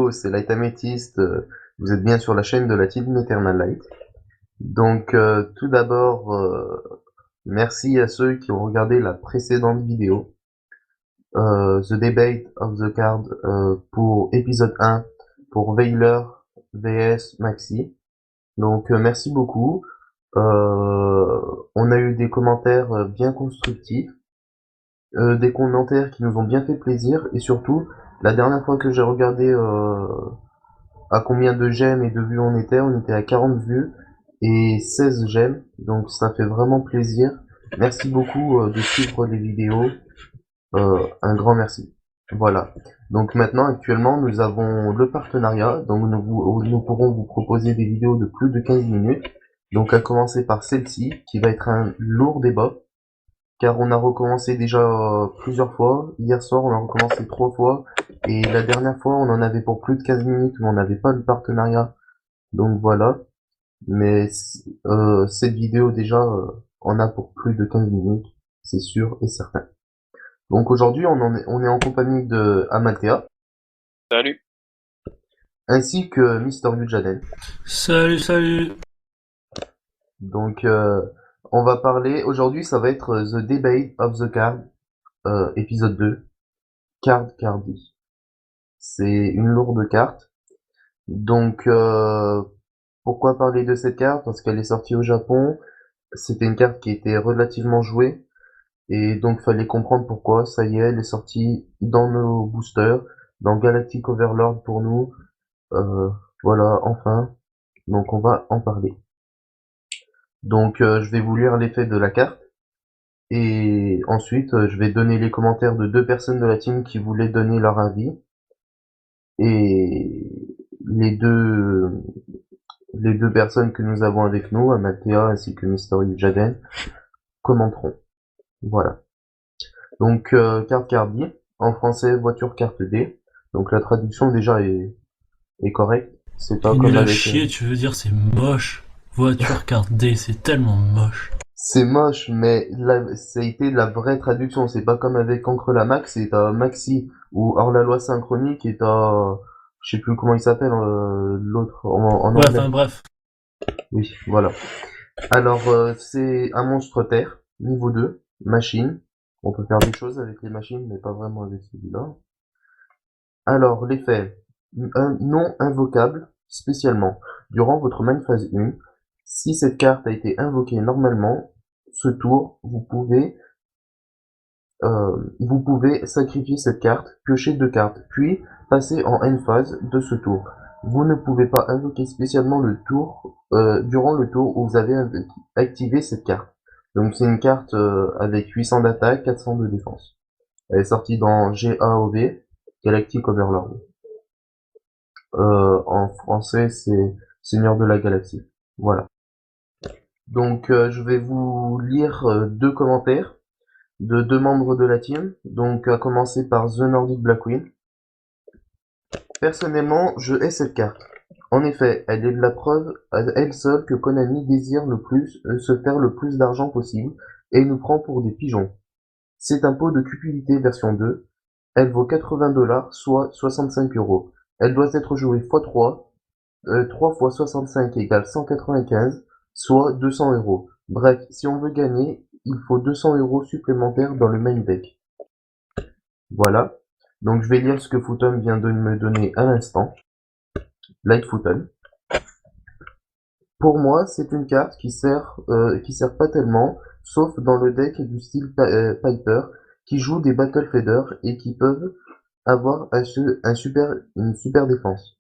Hello, c'est Light Amethyst. Vous êtes bien sur la chaîne de la Team Eternal Light. Donc, tout d'abord, merci à ceux qui ont regardé la précédente vidéo, The Debate of the Card, pour épisode 1, pour Veiler vs Maxi. Donc, merci beaucoup. On a eu des commentaires bien constructifs, des commentaires qui nous ont bien fait plaisir, et surtout, la dernière fois que j'ai regardé à combien de j'aime et de vues on était à 40 vues et 16 j'aime, donc ça fait vraiment plaisir. Merci beaucoup de suivre les vidéos, un grand merci. Voilà. Donc maintenant, actuellement, nous avons le partenariat, donc nous pourrons vous proposer des vidéos de plus de 15 minutes. Donc à commencer par celle-ci, qui va être un lourd débat, car on a recommencé déjà plusieurs fois. Hier soir, on a recommencé 3 fois, et la dernière fois, on en avait pour plus de 15 minutes, mais on n'avait pas le partenariat. Donc voilà. Mais cette vidéo déjà en a pour plus de 15 minutes, c'est sûr et certain. Donc aujourd'hui, on est en compagnie de Amatea, Salut. ainsi que Mister Yujaden. Salut, salut. Donc on va parler, aujourd'hui ça va être The Debate of the Card, épisode 2, Card Cardi. C'est une lourde carte. Donc pourquoi parler de cette carte? Parce qu'elle est sortie au Japon, c'était une carte qui était relativement jouée, et donc fallait comprendre pourquoi. Ça y est, elle est sortie dans nos boosters, dans Galactic Overlord pour nous. Euh, voilà, enfin. Donc on va en parler. Donc je vais vous lire l'effet de la carte. Et ensuite, je vais donner les commentaires de 2 personnes de la team qui voulaient donner leur avis. Et les deux, les 2 personnes que nous avons avec nous, Amatea ainsi que Mystery Jaden, commenteront. Voilà. Donc, carte Cardi, en français, voiture carte D. Donc la traduction déjà est correcte. C'est pas Et comme nul à avec... chier, tu veux dire c'est moche. Voiture carte D, c'est tellement moche. C'est moche, mais ça a été la vraie traduction. C'est pas comme avec Encre la Max, c'est à Maxi, ou Hors la loi synchronique est à... Je sais plus comment il s'appelle, l'autre, en Ouais, anglais. enfin bref. Oui, voilà. Alors, c'est un monstre terre, niveau 2, machine. On peut faire des choses avec les machines, mais pas vraiment avec celui-là. Alors, l'effet. Un non invocable, spécialement. Durant votre main phase 1, si cette carte a été invoquée normalement, ce tour, vous pouvez sacrifier cette carte, piocher 2 cartes, puis passer en end phase de ce tour. Vous ne pouvez pas invoquer spécialement le tour durant le tour où vous avez activé cette carte. Donc c'est une carte avec 800 d'attaque, 400 de défense. Elle est sortie dans GAOV, Galactic Overlord. En français, c'est Seigneur de la Galaxie. Voilà. Donc je vais vous lire 2 commentaires de 2 membres de la team. Donc à commencer par The Nordic Black Queen. Personnellement, je hais cette carte. En effet, elle est la preuve à elle seule que Konami désire le plus se faire le plus d'argent possible et nous prend pour des pigeons. C'est un pot de cupidité version 2. Elle vaut 80 $, soit 65 €. Elle doit être jouée x3. 3 fois 65 égale 195, soit 200 €. Bref, si on veut gagner, il faut 200 € supplémentaires dans le main deck. Voilà. Donc je vais lire ce que Footon vient de me donner à l'instant. Light Footon. Pour moi, c'est une carte qui sert pas tellement, sauf dans le deck du style Piper, qui joue des Battle Faders et qui peuvent avoir une super défense.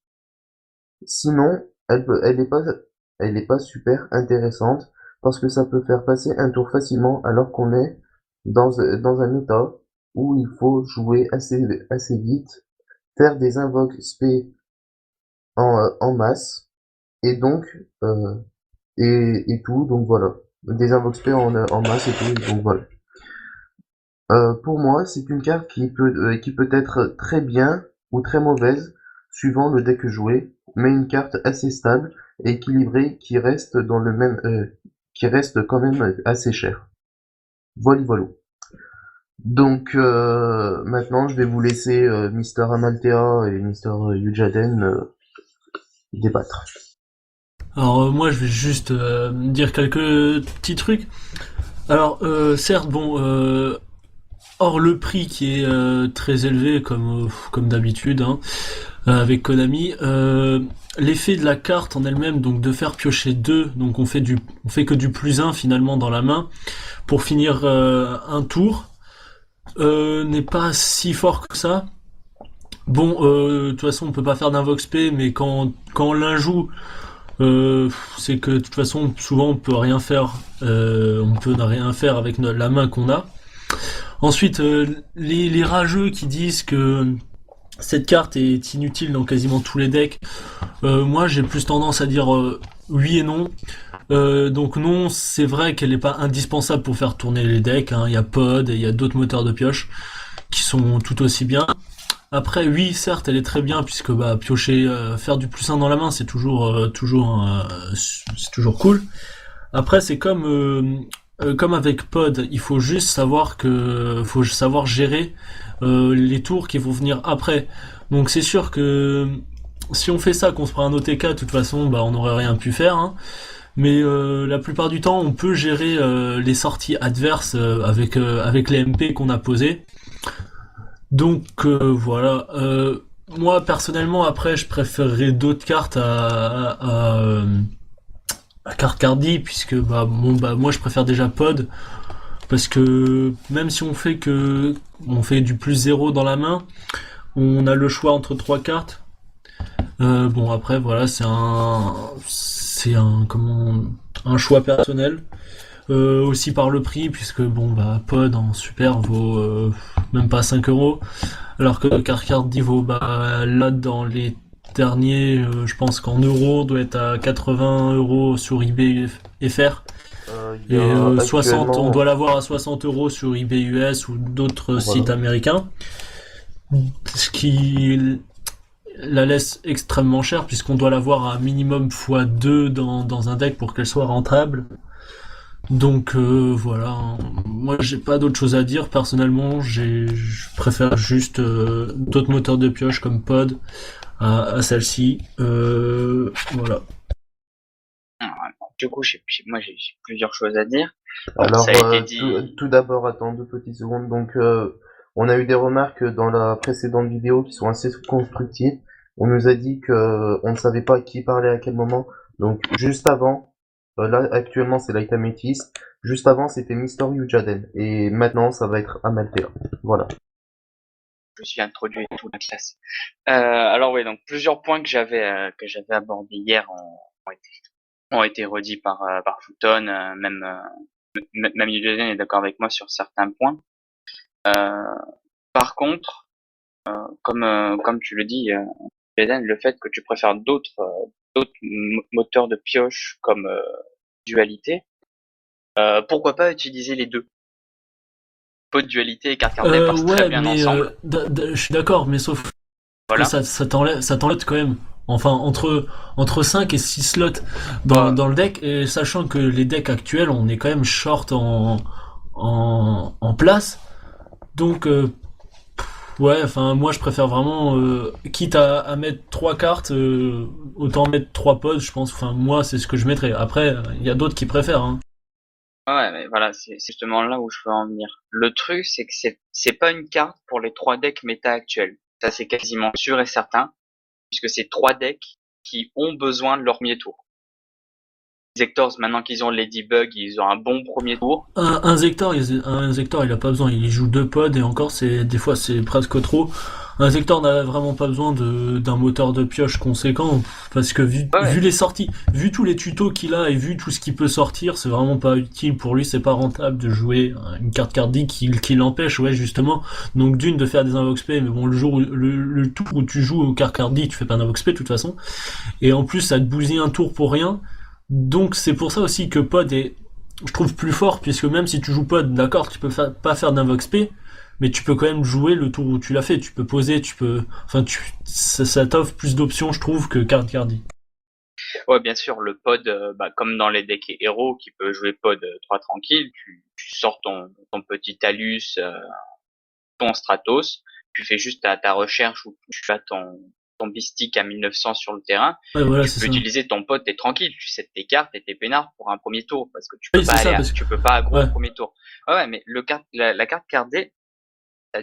Sinon, elle est pas super intéressante parce que ça peut faire passer un tour facilement alors qu'on est dans un état où il faut jouer assez vite, faire des invoques spé en masse et donc et tout, donc voilà. Des invoques spé en masse et tout, donc voilà. Pour moi, c'est une carte qui peut être très bien ou très mauvaise, suivant le deck joué, mais une carte assez stable et équilibrée qui reste quand même assez chère. Voilà, voilà. Donc maintenant, je vais vous laisser Mister Amalthea et Mister Yujaden débattre. Alors moi je vais juste dire quelques petits trucs. Alors certes bon hors le prix qui est très élevé comme d'habitude hein, avec Konami, l'effet de la carte en elle-même, donc de faire piocher deux, donc on fait que du plus un finalement dans la main pour finir un tour, n'est pas si fort que ça. Bon, de toute façon, on peut pas faire d'invox P, mais quand on l'injoue, c'est que de toute façon, souvent, on peut rien faire. On peut rien faire avec la main qu'on a. Ensuite, les rageux qui disent que cette carte est inutile dans quasiment tous les decks, moi, j'ai plus tendance à dire oui et non. Donc non, c'est vrai qu'elle n'est pas indispensable pour faire tourner les decks. Hein. Il y a Pod et il y a d'autres moteurs de pioche qui sont tout aussi bien. Après, oui, certes, elle est très bien puisque bah piocher, faire du plus 1 dans la main, c'est toujours cool. Après, c'est comme avec Pod, il faut savoir gérer les tours qui vont venir après. Donc c'est sûr que si on fait ça, qu'on se prend un OTK, de toute façon, bah on n'aurait rien pu faire. Hein. Mais la plupart du temps, on peut gérer les sorties adverses avec les MP qu'on a posées. Donc voilà. Moi personnellement, après, je préférerais d'autres cartes à carte Cardi puisque bah moi je préfère déjà Pod parce que même si on fait du plus zéro dans la main, on a le choix entre trois cartes. Bon après voilà un choix personnel. Aussi par le prix puisque bon bah Pod en super vaut même pas 5 euros alors que Carcardi vaut bah là dans les derniers je pense qu'en euros doit être à 80 € sur eBay FR Il y et a 60 on doit actuellement, l'avoir à 60 € sur eBay US ou d'autres sites voilà. américains, ce qui la laisse extrêmement chère puisqu'on doit l'avoir à minimum x2 dans un deck pour qu'elle soit rentable. Donc voilà, hein. Moi j'ai pas d'autre chose à dire personnellement, je préfère juste d'autres moteurs de pioche comme Pod à celle-ci. Voilà. Du coup, moi, j'ai plusieurs choses à dire. Donc, ça Alors, a été dit. tout d'abord, attends 2 petites secondes. Donc, on a eu des remarques dans la précédente vidéo qui sont assez constructives. On nous a dit que on ne savait pas qui parlait à quel moment. Donc, juste avant, là, actuellement, c'est Light Amethyst. Juste avant, c'était Mister Yujaden. Et maintenant, ça va être Amalthea. Voilà. Je me suis introduit et tout la classe. Alors oui, donc plusieurs points que j'avais abordés hier ont été redits par Futon, même Yugen est d'accord avec moi sur certains points. Par contre, comme tu le dis, Yugen, le fait que tu préfères d'autres moteurs de pioche comme Dualité, pourquoi pas utiliser les deux? Pod Dualité et carte cardée passent très Ouais, bien mais ensemble. je suis d'accord, mais sauf que Voilà. ça t'enlève quand même. Enfin, entre 5 et 6 slots Bah, dans le deck, et sachant que les decks actuels, on est quand même short en place. Donc, ouais, enfin, moi je préfère vraiment, quitte à mettre 3 cartes, autant mettre 3 pods, je pense. Enfin, moi, c'est ce que je mettrais. Après, il y a d'autres qui préfèrent. Hein. ouais, mais voilà, c'est justement là où je veux en venir. Le truc, c'est que c'est pas une carte pour les trois decks méta actuels. Ça, c'est quasiment sûr et certain, puisque c'est trois decks qui ont besoin de leur premier tour. Les Hectors, maintenant qu'ils ont Ladybug, ils ont un bon premier tour. Un Zector, il a pas besoin. Il joue deux pods et encore, des fois, c'est presque trop. Un Zector n'a vraiment pas besoin d'un moteur de pioche conséquent parce que Ouais, vu ouais, les sorties, vu tous les tutos qu'il a et vu tout ce qui peut sortir, c'est vraiment pas utile pour lui. C'est pas rentable de jouer une carte cardique qui l'empêche, ouais, justement. Donc d'une de faire des invox P, mais bon, le tour où tu joues aux cartes cardiques, tu fais pas d'invox P de toute façon. Et en plus, ça te bousille un tour pour rien. Donc c'est pour ça aussi que Pod est, je trouve, plus fort, puisque même si tu joues Pod, d'accord, tu peux pas faire d'invox P, mais tu peux quand même jouer le tour où tu l'as fait. Tu peux poser, ça t'offre plus d'options, je trouve, que Card Cardi. ouais, bien sûr, le pod, bah, comme dans les decks héros qui peut jouer pod 3 tranquille, tu sors ton petit Talus ton Stratos, tu fais juste ta recherche où tu as ton Bistic à 1900 sur le terrain, Ouais, voilà, tu c'est peux ça. utiliser ton pote, t'es tranquille, tu sais tes cartes et tes peinards pour un premier tour, parce que Oui, c'est ça, parce que tu peux pas aggro ouais. au premier tour. Ouais, mais la carte cardée, t'as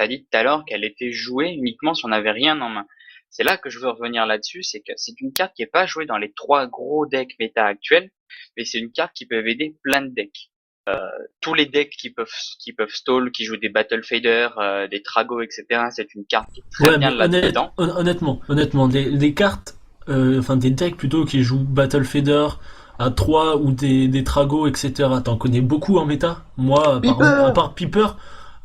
dit tout à l'heure qu'elle était jouée uniquement si on n'avait rien en main. C'est là que je veux revenir là-dessus, c'est que c'est une carte qui est pas jouée dans les 3 gros decks méta actuels, mais c'est une carte qui peut aider plein de decks. Tous les decks qui peuvent stall, qui jouent des Battle Fader, des Trago, etc. C'est une carte qui est très Ouais, bien mais là-dedans. honnêtement, des cartes, enfin des decks plutôt qui jouent Battle Fader à 3 ou des Trago, etc. T'en connais beaucoup en méta? Moi, à Piper! part Piper,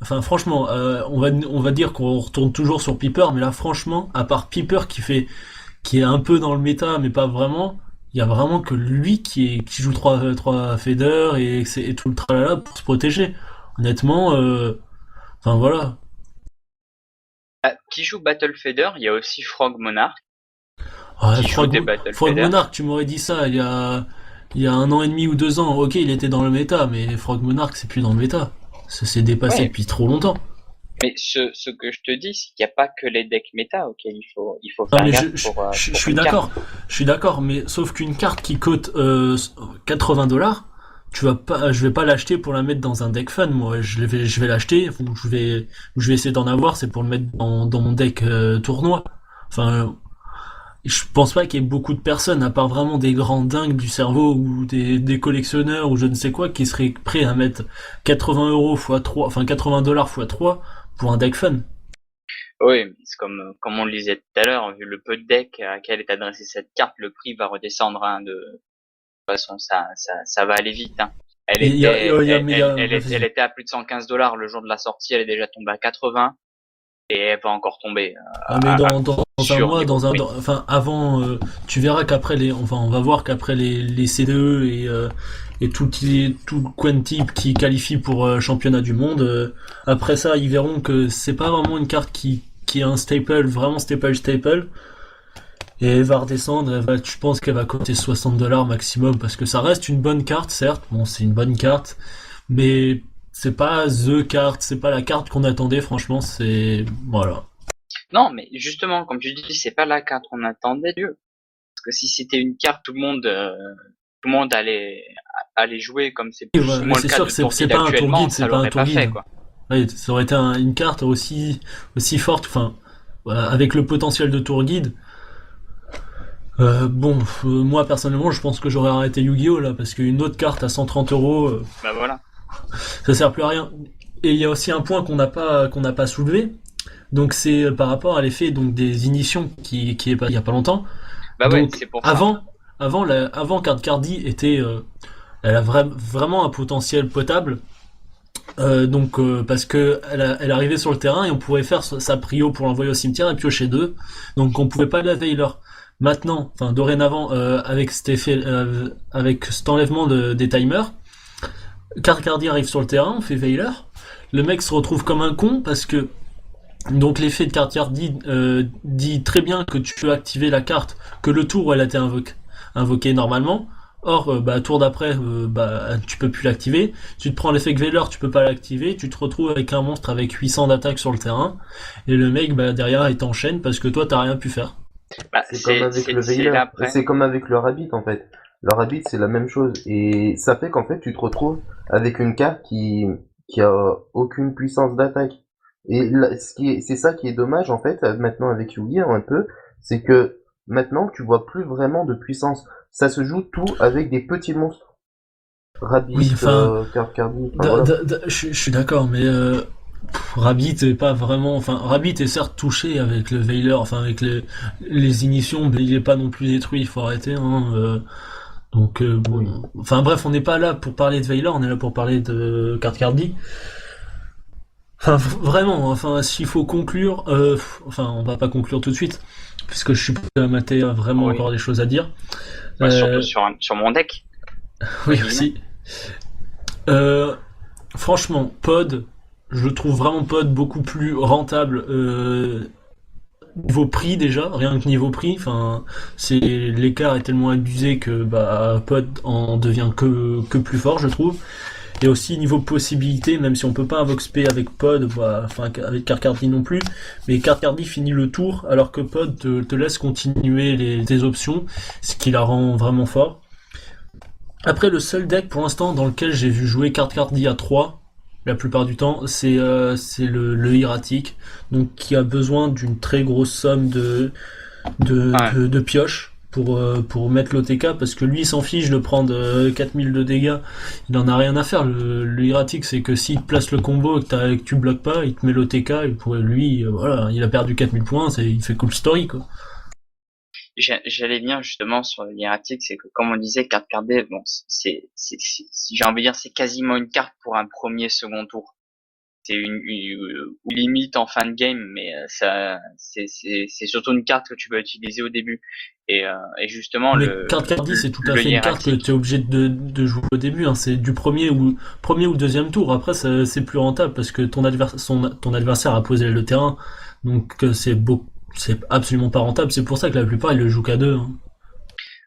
enfin franchement, on va dire qu'on retourne toujours sur Piper, mais là franchement, à part Piper qui est un peu dans le méta, mais pas vraiment, il y a vraiment que lui qui joue trois Fader et tout le tralala pour se protéger. Honnêtement, enfin voilà. Qui joue Battle Fader, il y a aussi Frog Monarch, Ouais, qui joue des Battle Frog Fader. Monarch, tu m'aurais dit ça il y a 1 an et demi ou 2 ans. Ok, il était dans le méta, mais Frog Monarch, c'est plus dans le méta. Ça s'est dépassé Ouais, depuis trop longtemps. mais ce que je te dis, c'est qu'il n'y a pas que les decks méta auxquels il faut Non, faire mais gaffe je pour suis une carte. d'accord. Je suis d'accord, mais sauf qu'une carte qui coûte 80 $, je vais pas l'acheter pour la mettre dans un deck fun. Moi, je vais l'acheter, ou je vais essayer d'en avoir, c'est pour le mettre dans mon deck tournoi. Enfin, je pense pas qu'il y ait beaucoup de personnes, à part vraiment des grands dingues du cerveau ou des collectionneurs ou je ne sais quoi, qui seraient prêts à mettre 80 € fois 3, enfin 80 $ fois 3 pour un deck fun. Oui, mais c'est comme on le disait tout à l'heure, vu le peu de decks à quel est adressée cette carte, le prix va redescendre, hein, de toute façon, ça va aller vite, hein. Elle Il y a, était, il y a, elle, mais il y elle, a, elle, ouais, est- elle vas-y. était à plus de 115 $ le jour de la sortie, elle est déjà tombée à 80 et elle va encore tomber Ah, mais à coup dans un sûr mois, niveau prix. enfin avant, tu verras qu'après on va voir qu'après les CDE et tout le Quantip qui qualifie pour championnat du monde, après ça, ils verront que c'est pas vraiment une carte qui est un staple, vraiment staple. Et elle va redescendre, je pense qu'elle va coûter 60 $ maximum, parce que ça reste une bonne carte, certes, bon, c'est une bonne carte, mais c'est pas the carte, c'est pas la carte qu'on attendait, franchement, voilà. Non, mais justement, comme tu dis, c'est pas la carte qu'on attendait, Dieu. Parce que si c'était une carte, tout le monde allait jouer comme c'est Et plus voilà, ou mais moins le c'est cas sûr de que c'est Tourguide pas un tour actuellement, guide, ça c'est pas un l'aurait tour pas fait, guide. quoi. Ouais, ça aurait été une carte aussi forte, enfin, voilà, avec le potentiel de tour guide. Bon, moi personnellement, je pense que j'aurais arrêté Yu-Gi-Oh là, parce qu'une autre carte à 130 €, Bah voilà. ça sert plus à rien. Et il y a aussi un point qu'on n'a pas soulevé. Donc c'est par rapport à l'effet donc des ignitions qui est pas il y a pas longtemps. Bah ouais, Donc c'est pour ça. avant Card Cardi était elle a vraiment un potentiel potable. Parce que elle arrivait sur le terrain et on pouvait faire sa prio pour l'envoyer au cimetière et piocher deux. Donc on pouvait pas la Veiler. Maintenant, enfin dorénavant avec cet effet avec cet enlèvement des timers, Card Cardi arrive sur le terrain, on fait Veiler. Le mec se retrouve comme un con parce que donc l'effet de carte dit très bien que tu peux activer la carte que le tour où elle a été invoquée normalement. Or, tour d'après, tu peux plus l'activer. Tu te prends l'effet Gveler, tu peux pas l'activer. Tu te retrouves avec un monstre avec 800 d'attaque sur le terrain. Et le mec, derrière, il t'enchaîne parce que toi, t'as rien pu faire. Bah, C'est comme avec le c'est Veiler, l'après. c'est comme avec le Rabbit en fait. Le Rabbit c'est la même chose et ça fait qu'en fait tu te retrouves avec une carte qui a aucune puissance d'attaque. Et là, c'est ça qui est dommage en fait maintenant avec Yu-Gi-Oh un peu, c'est que maintenant tu vois plus vraiment de puissance. Ça se joue tout avec des petits monstres. Oui, Rabbit, enfin, Carcardi, enfin voilà. je suis d'accord, mais Rabbit est pas vraiment. Enfin, Rabbit est certes touché avec le Veiler, enfin avec les ignitions, mais il est pas non plus détruit. Il faut arrêter. Hein, Oui. bon. Enfin bref, on n'est pas là pour parler de Veiler, on est là pour parler de Card Cardi. Enfin vraiment, enfin s'il faut conclure, enfin on va pas conclure tout de suite, puisque je suis prêt à mater vraiment Oui. encore des choses à dire. Bah, surtout Euh, sur mon deck, entre oui guillemets. aussi. Euh, Franchement, Pod, je trouve vraiment Pod beaucoup plus rentable niveau prix déjà, rien que niveau prix. Enfin, l'écart est tellement abusé que Pod en devient que plus fort, je trouve. Et aussi niveau possibilité, même si on peut pas invoque P avec Pod, voilà, enfin avec Carcardi non plus, mais Carcardi finit le tour alors que Pod te laisse continuer tes options, ce qui la rend vraiment fort. Après, le seul deck pour l'instant dans lequel j'ai vu jouer Carcardi à 3, la plupart du temps, c'est le Hieratic, donc qui a besoin d'une très grosse somme Ouais. de pioche pour mettre l'OTK, parce que lui il s'en fiche de prendre 4000 de dégâts, il en a rien à faire. Le Hieratic, c'est que s'il te place le combo et que tu bloques pas, il te met l'OTK, et pour lui, voilà, il a perdu 4000 points, il fait cool story quoi. J'allais venir justement sur l'hiératique, c'est que comme on disait, carte cardée, bon, j'ai envie de dire, c'est quasiment une carte pour un premier second tour. C'est ou limite en fin de game, mais ça, c'est surtout une carte que tu peux utiliser au début. Et justement, Mais carte Cardi, c'est tout à le fait une carte que tu hiératique, es obligé de jouer au début, hein. C'est du premier ou deuxième tour. Après, c'est plus rentable parce que ton adversaire a posé le terrain. Donc, c'est absolument pas rentable. C'est pour ça que la plupart, ils le jouent qu'à deux, hein.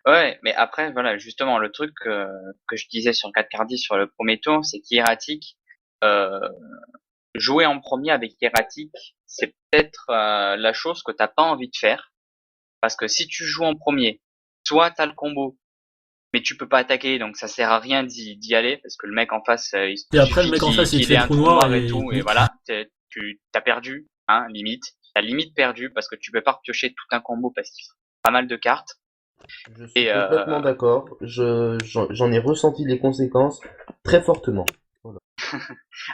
ouais, mais après, voilà, justement, le truc que je disais sur 4 Cardi sur le premier tour, c'est qu'hiératique, euh, jouer en premier avec hiératique, c'est peut-être la chose que t'as pas envie de faire. Parce que si tu joues en premier, soit t'as le combo, mais tu peux pas attaquer, donc ça sert à rien d'y aller, parce que le mec en face, il Et après, le suffit mec en face, il te qu'il ait fait un trou trou noir noir et et il tout, te et nique. voilà, tu t'as perdu, hein, limite. T'as limite perdu parce que tu peux pas repiocher tout un combo parce qu'il faut pas mal de cartes. Je suis Et complètement d'accord. J'en ai ressenti les conséquences très fortement. Voilà.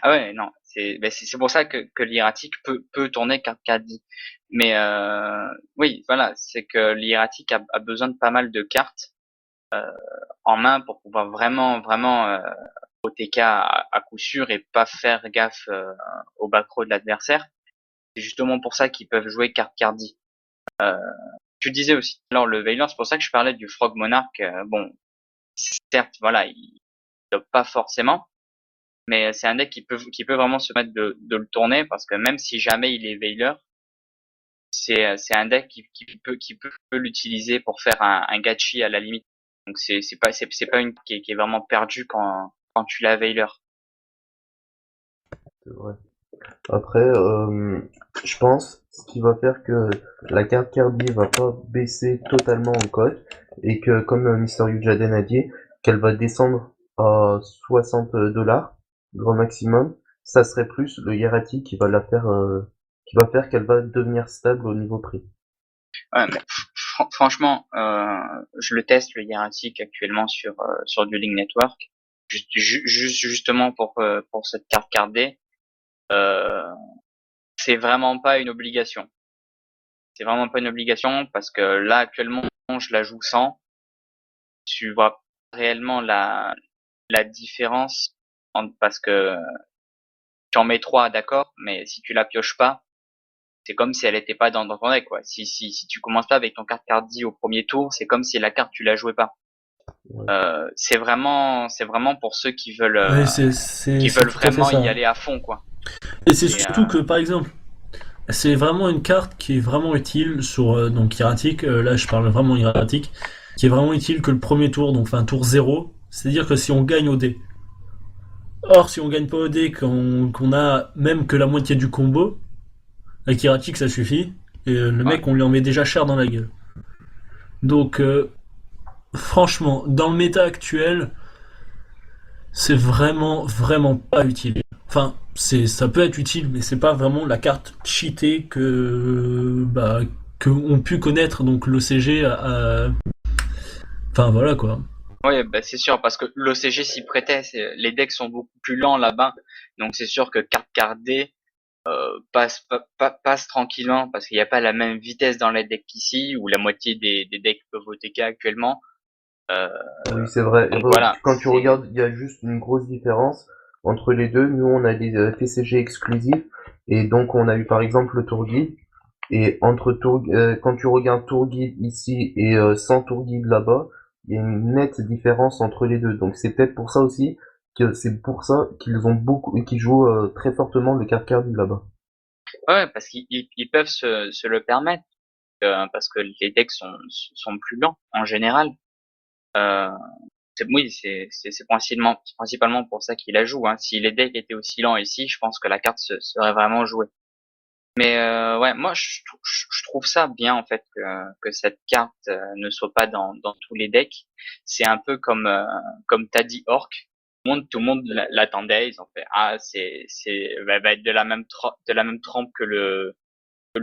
ah ouais, non, c'est pour ça que l'hiératique peut tourner carte caddie. Mais oui, voilà, c'est que l'hiératique a besoin de pas mal de cartes en main pour pouvoir vraiment OTK à coup sûr et pas faire gaffe au backrow de l'adversaire. C'est justement pour ça qu'ils peuvent jouer carte cardie. Tu disais aussi alors le Veiler, c'est pour ça que je parlais du Frog Monarch. Bon, certes, voilà, il top pas forcément, mais c'est un deck qui peut vraiment se mettre de le tourner parce que même si jamais il est Veiler, c'est un deck qui peut l'utiliser pour faire un gachi à la limite. Donc c'est pas une qui est vraiment perdue quand tu l'as Veiler. C'est vrai. Après, je pense ce qui va faire que la carte Kirby va pas baisser totalement en cote et que, comme Mister Yujaden a dit, qu'elle va descendre à 60 $, grand maximum, ça serait plus le Yarati qui va faire qu'elle va devenir stable au niveau prix. Ouais, mais franchement, je le teste le hiératique actuellement sur Dueling Network, justement pour cette carte cardée. Euh, c'est vraiment pas une obligation. C'est vraiment pas une obligation parce que là actuellement je la joue sans. Tu vois réellement la différence parce que tu en mets trois, d'accord, mais si tu la pioches pas, c'est comme si elle était pas dans ton deck, quoi. Si tu commences pas avec ton carte cardie au premier tour, c'est comme si la carte tu la jouais pas. Ouais. C'est vraiment pour ceux Ouais, qui c'est veulent tout à fait vraiment ça, y hein. aller à fond, quoi. Et c'est Et surtout que, par exemple, c'est vraiment une carte qui est vraiment utile sur donc Hieratic. Là, je parle vraiment Hieratic, qui est vraiment utile que le premier tour, donc enfin tour zéro. C'est-à-dire que si on gagne au dé. Or, si on gagne pas au dé, qu'on a même que la moitié du combo, avec Hieratic, ça suffit. Et le ouais, mec, on lui en met déjà cher dans la gueule. Donc, franchement, dans le méta actuel, c'est vraiment pas utile. Enfin, ça peut être utile, mais c'est pas vraiment la carte cheatée que ont pu connaître donc l'OCG enfin voilà quoi. ouais, bah c'est sûr parce que l'OCG s'y prêtait. Les decks sont beaucoup plus lents là-bas, donc c'est sûr que carte cardée passe tranquillement parce qu'il n'y a pas la même vitesse dans les decks qu'ici où la moitié des decks peuvent OTK actuellement. Euh, Oui, c'est vrai. donc voilà, Quand tu regardes, il y a juste une grosse différence entre les deux. Nous, on a des TCG exclusifs et donc on a eu par exemple le Tour Guide. Et quand tu regardes Tour Guide ici et sans Tour Guide là-bas, il y a une nette différence entre les deux. Donc c'est peut-être pour ça aussi que c'est pour ça qu'ils ont beaucoup et qu'ils jouent très fortement le carte cardi là-bas. ouais, parce qu'ils peuvent se le permettre parce que les decks sont plus lents en général. Euh, Oui, c'est principalement pour ça qu'il la joue. Hein. Si les decks étaient aussi lents ici, je pense que la carte serait vraiment jouée. Mais ouais, moi je trouve ça bien en fait que cette carte ne soit pas dans tous les decks. C'est un peu comme t'as dit Orc. Tout le monde l'attendait. Ils ont fait ah c'est va être de la même trempe que le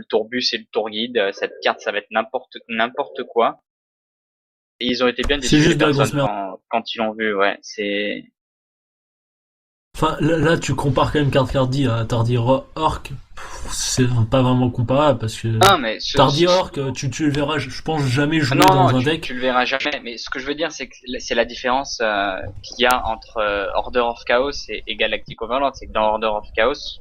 Tourbus et le Tourguide. Cette carte ça va être n'importe quoi. Et ils ont été bien C'est déçus les juste de la grosse personnes merde. quand ils l'ont vu. Ouais, c'est Enfin, là, tu compares quand même Tardy à Tardy Orc. C'est pas vraiment comparable parce que non mais Tardy Orc, tu le verras, je pense, jamais ah jouer non, dans non, un tu deck. le verras jamais. Mais ce que je veux dire, c'est que c'est la différence qu'il y a entre Order of Chaos et Galactic Overlord. C'est que dans Order of Chaos,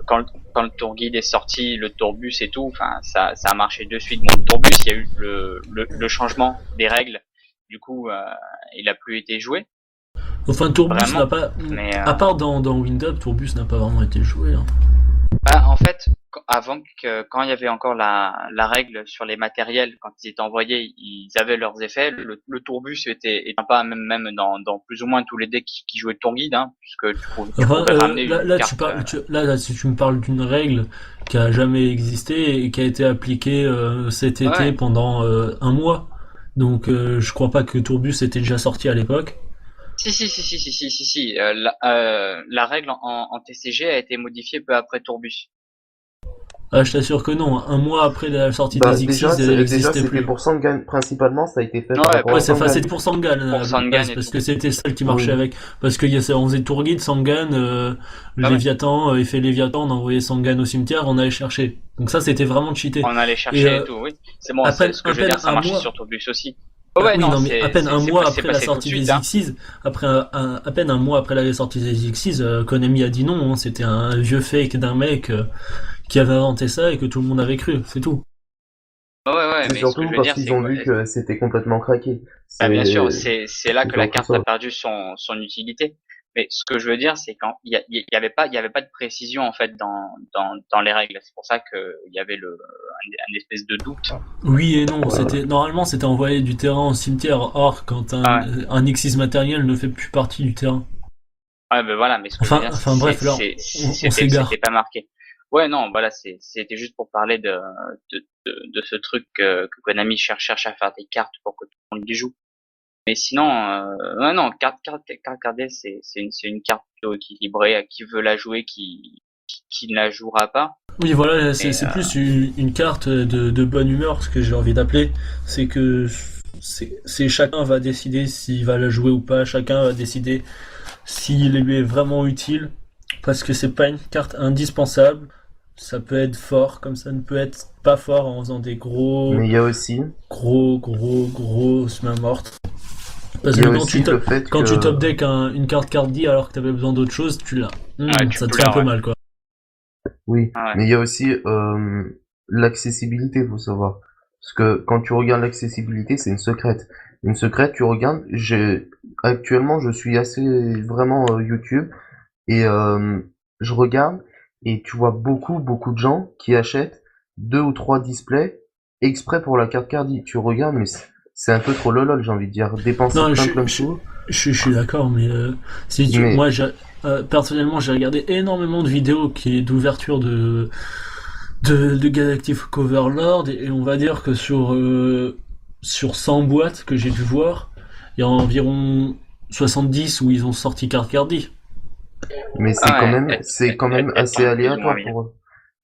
quand, quand le tour guide est sorti, le tourbus et tout, enfin, ça a marché de suite. Bon, le tourbus, il y a eu le changement des règles. Du coup, il a plus été joué, Enfin, Tourbus n'a vraiment. pas, Mais à part dans Wind Up, Tourbus n'a pas vraiment été joué, hein. bah, en fait, quand il y avait encore la règle sur les matériels, quand ils étaient envoyés, ils avaient leurs effets. Le tourbus était pas même dans plus ou moins tous les decks qui jouaient tour guide, hein, puisque tu Enfin, pouvais ramener là, une là, tu carte. parles, là, si tu me parles d'une règle qui a jamais existé et qui a été appliquée cet été Ouais. pendant un mois. Donc, je crois pas que Tourbus était déjà sorti à l'époque. Si. La règle en TCG a été modifiée peu après tourbus. Ah, je t'assure que non. Un mois après la sortie Bah des déjà, X6, elle déjà n'existait c'était plus. pour Sangan, principalement ça a été fait par Ouais, rapport à Ouais, Sangan. c'était pour Sangan à pour la Sangan base, et parce tout. que c'était celle qui marchait Oui. avec. Parce qu'il y a, on faisait Tourguide, Sangan, Ah ouais. Léviathan, effet Léviathan, on envoyait Sangan au cimetière, on allait chercher. Donc ça, c'était vraiment cheaté. On allait Et chercher et tout, oui. C'est bon, ce que à je veux peine dire, ça un marchait mois, sur tourbus aussi. Oh ouais, oui, non, non, mais à peine un mois c'est après la passé tout de sortie suite, des hein. X6, après à peine un mois après la sortie des X6, Konami a dit non, hein, c'était un vieux fake d'un mec qui avait inventé ça et que tout le monde avait cru, c'est tout. Ouais, C'est mais ce que surtout je veux parce dire, qu'ils c'est ont que vu que c'était complètement craqué. bah, bien sûr, C'est c'est là c'est que la surtout carte ça. a perdu son utilité. Mais ce que je veux dire, c'est quand il y avait pas de précision en fait dans les règles. C'est pour ça que il y avait un espèce de doute. Oui et non, Voilà. normalement c'était envoyer du terrain au cimetière, or quand Ah ouais. un X6 matériel ne fait plus partie du terrain. Ouais, ben voilà. Mais ce que je veux dire, Enfin bref, là on c'était s'égare. pas marqué. Ouais, non, voilà, c'était juste pour parler de ce truc que Konami cherche à faire des cartes pour que tout le monde y joue. Mais sinon, ouais, non, carte cardée, c'est une carte plutôt équilibrée. À qui veut la jouer, qui ne la jouera pas. Oui voilà, Et c'est plus une carte de bonne humeur, ce que j'ai envie d'appeler. C'est que c'est chacun va décider s'il va la jouer ou pas, chacun va décider s'il lui est vraiment utile, parce que c'est pas une carte indispensable. Ça peut être fort, comme ça ne peut être pas fort en faisant des Mais grosses mains mortes. Parce il y que a aussi le fait quand tu que top deck une carte Cardi alors que t'avais besoin d'autre chose, tu l'as. ouais, tu Ça te peux fait un là, peu ouais. mal, quoi. oui, Ouais. mais il y a aussi l'accessibilité, faut savoir. Parce que quand tu regardes l'accessibilité, c'est une secrète. Une secrète, tu regardes, actuellement je suis assez vraiment YouTube et je regarde et tu vois beaucoup de gens qui achètent deux ou trois displays exprès pour la carte Cardi. Tu regardes, mais c'est un peu trop lolol, j'ai envie de dire. Dépenser Non, plein de sous, je suis d'accord, mais si tu, mais personnellement, j'ai regardé énormément de vidéos d'ouverture de Galactic Overlord et on va dire que sur 100 boîtes que j'ai dû voir, il y a environ 70 où ils ont sorti carte Cardi. mais Ah ouais, c'est quand même elles assez tombent plus ou moins aléatoire bien. pour eux.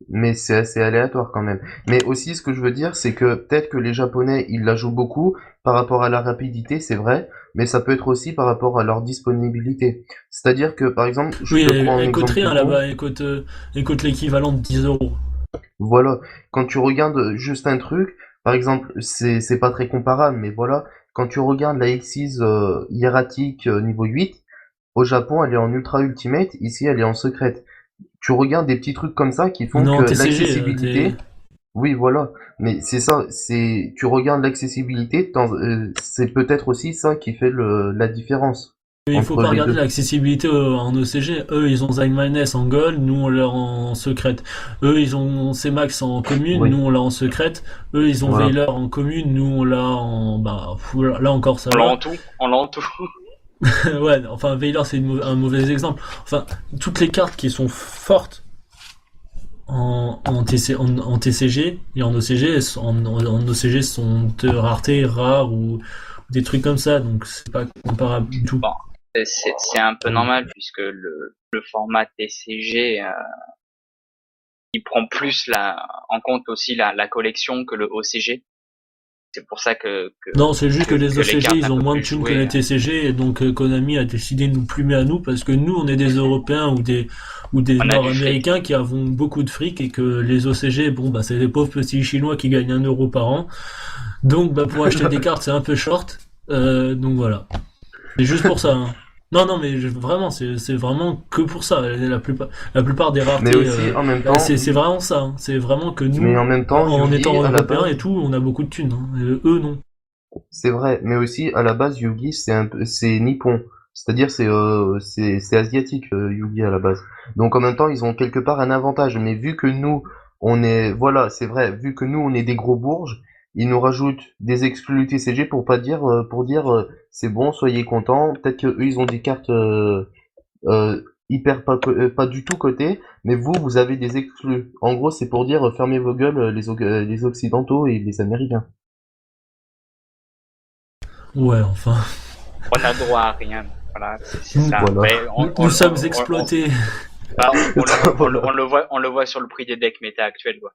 Mais c'est assez aléatoire quand même. Mais aussi, ce que je veux dire, c'est que peut-être que les Japonais, ils la jouent beaucoup par rapport à la rapidité, c'est vrai, mais ça peut être aussi par rapport à leur disponibilité. C'est-à-dire que, par exemple, je Oui, te prends un elle coûte exemple tout rien con. là-bas, elle coûte l'équivalent de 10 euros. Voilà, quand tu regardes juste un truc, par exemple, c'est pas très comparable, mais voilà, quand tu regardes la X6 hiératique niveau 8, au Japon, elle est en ultra ultimate, ici, elle est en secrète. Tu regardes des petits trucs comme ça qui On font est que en TCG, l'accessibilité, oui, voilà. Mais c'est ça, tu regardes l'accessibilité, c'est peut-être aussi ça qui fait la différence. Mais il faut entre pas les regarder deux. l'accessibilité en OCG. Eux, ils ont Zyminus en gold, nous on l'a en secrète. Eux, ils ont C-Max en commune, nous Oui, on l'a en secrète. Eux, ils ont voilà. Veiler en commune, nous on l'a en... Bah, là encore ça On l'a va. en tout, on l'a en tout. Ouais, enfin Veiler c'est un mauvais exemple. Enfin, toutes les cartes qui sont fortes en TCG et en OCG, en OCG sont de rareté rare ou des trucs comme ça, donc c'est pas comparable du tout. Bon, c'est un peu Oui. normal puisque le format TCG, il prend plus en compte aussi la collection que le OCG. C'est pour ça Non, c'est juste que les que les OCG, cartes un ils ont peu moins de plus thunes que les jouées. TCG, et donc Konami a décidé de nous plumer à nous, parce que nous, on est des Européens ou des On a du fric. Nord-Américains qui avons beaucoup de fric, et que les OCG, bon, bah, c'est des pauvres petits Chinois qui gagnent 1 euro par an. Donc, bah, pour acheter des cartes, c'est un peu short. Donc voilà. C'est juste pour ça, hein. Non, non, mais vraiment, c'est vraiment que pour ça. La plupart des Mais raretés, aussi, en même bah, temps, c'est vraiment ça, hein. C'est vraiment que mais nous, en même temps, en Yugi, étant à la Européens et base, tout, on a beaucoup de thunes, hein. Et eux, non. c'est vrai, mais aussi, à la base, Yugi, c'est nippon. C'est-à-dire, c'est asiatique, Yugi, à la base. Donc, en même temps, ils ont quelque part un avantage. Mais vu que nous, voilà, c'est vrai, vu que nous, on est des gros bourges, ils nous rajoutent des exclus TCG pour pas dire, pour dire, c'est bon, soyez contents. Peut-être que eux, ils ont des cartes, hyper pas du tout cotées, mais vous avez des exclus. En gros, c'est pour dire, fermez vos gueules, les Occidentaux et les Américains. Ouais, enfin. On a droit à rien. Voilà, c'est Nous, ça. Voilà. Mais nous sommes exploités. bah, Voilà. on le voit sur le prix des decks méta actuels, quoi.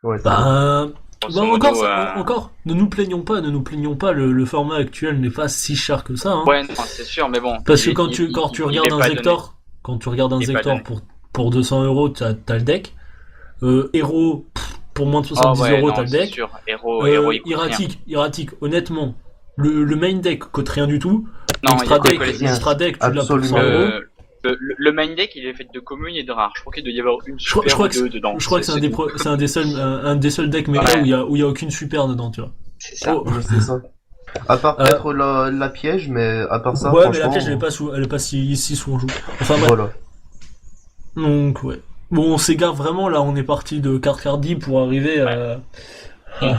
Ouais, c'est vrai. Bah, bah Grosso encore, modo, encore, ne nous plaignons pas, le format actuel n'est pas si cher que ça, hein. ouais, non, c'est sûr, mais bon, Parce que quand tu il regardes est un pas donné. Zector, quand tu regardes un Il est pas Zector donné. pour 200 euros, t'as le deck. Héros, pour moins de Oh 70 ouais, euros, t'as non, le c'est deck. sûr. Héros, il coûte rien. Honnêtement, le main deck coûte rien du tout. Non, il y a que les Rien. L'extra deck, tu l'as pour 100 Absolument rien. euros. Le main deck, il est fait de communes et de rares. Je crois qu'il doit y avoir une Je super ou crois que deux dedans. je crois que C'est tout. c'est un des seuls decks méta Ouais, où il y a aucune super dedans, tu vois. c'est ça. Oh, Mais c'est ça. À part euh, peut-être la piège, mais à part ça, ouais, mais la piège, franchement, elle est pas si sous en joue. Enfin bref. voilà. Donc, ouais. Bon, on s'égare vraiment, là, on est parti de Carcardi pour arriver Ouais. à...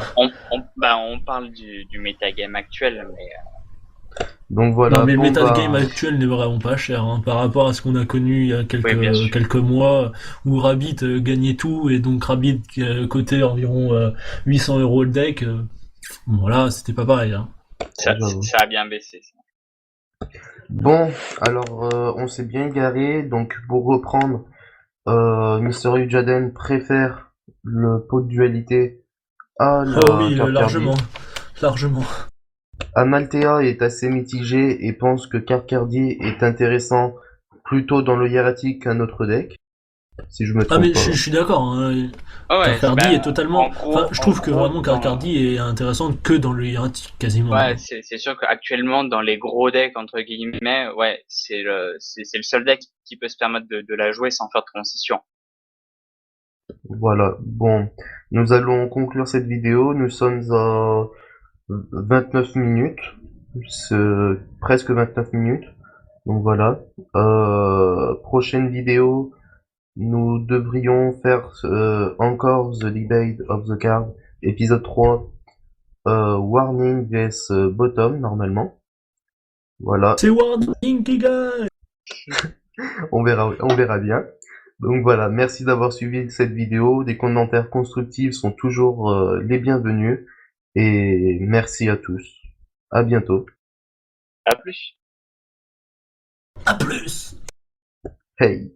Bah, on parle du metagame actuel, mais Donc Non, voilà, mais le bon metagame bah, actuel n'est vraiment pas cher, hein, par rapport à ce qu'on a connu il y a oui, bien sûr. quelques mois, où Rabbit gagnait tout, et donc Rabbit cotait environ 800 euros le deck. Voilà, c'était pas pareil, hein. j'avoue. Ça a bien baissé. Ça. Bon, alors on s'est bien garé, donc pour reprendre, Mister Ujaden préfère le pot de dualité à Oh la oui, carte largement. Kirby. Largement. Amalthea est assez mitigé et pense que carte Kirby est intéressant plutôt dans le hiératique qu'un autre deck, si je me Ah trompe mais pas. je suis d'accord, hein. Ah ouais, Carcardi est bah, totalement... Enfin, je trouve que vraiment dans, Carcardi est intéressante que dans le hiératique, quasiment, ouais, hein. c'est sûr qu'actuellement, dans les gros decks, entre guillemets, ouais, c'est le seul deck qui peut se permettre de la jouer sans faire de concession. Voilà, bon, nous allons conclure cette vidéo, nous sommes à 29 minutes, presque 29 minutes, donc voilà. Prochaine vidéo, nous devrions faire encore The Debate of the Card, épisode 3, Warning vs Bottom, normalement. Voilà, C'est Warning qui gagne! on verra bien. Donc voilà, merci d'avoir suivi cette vidéo. Des commentaires constructifs sont toujours les bienvenus. Et merci à tous. À bientôt. À plus. À plus! Hey!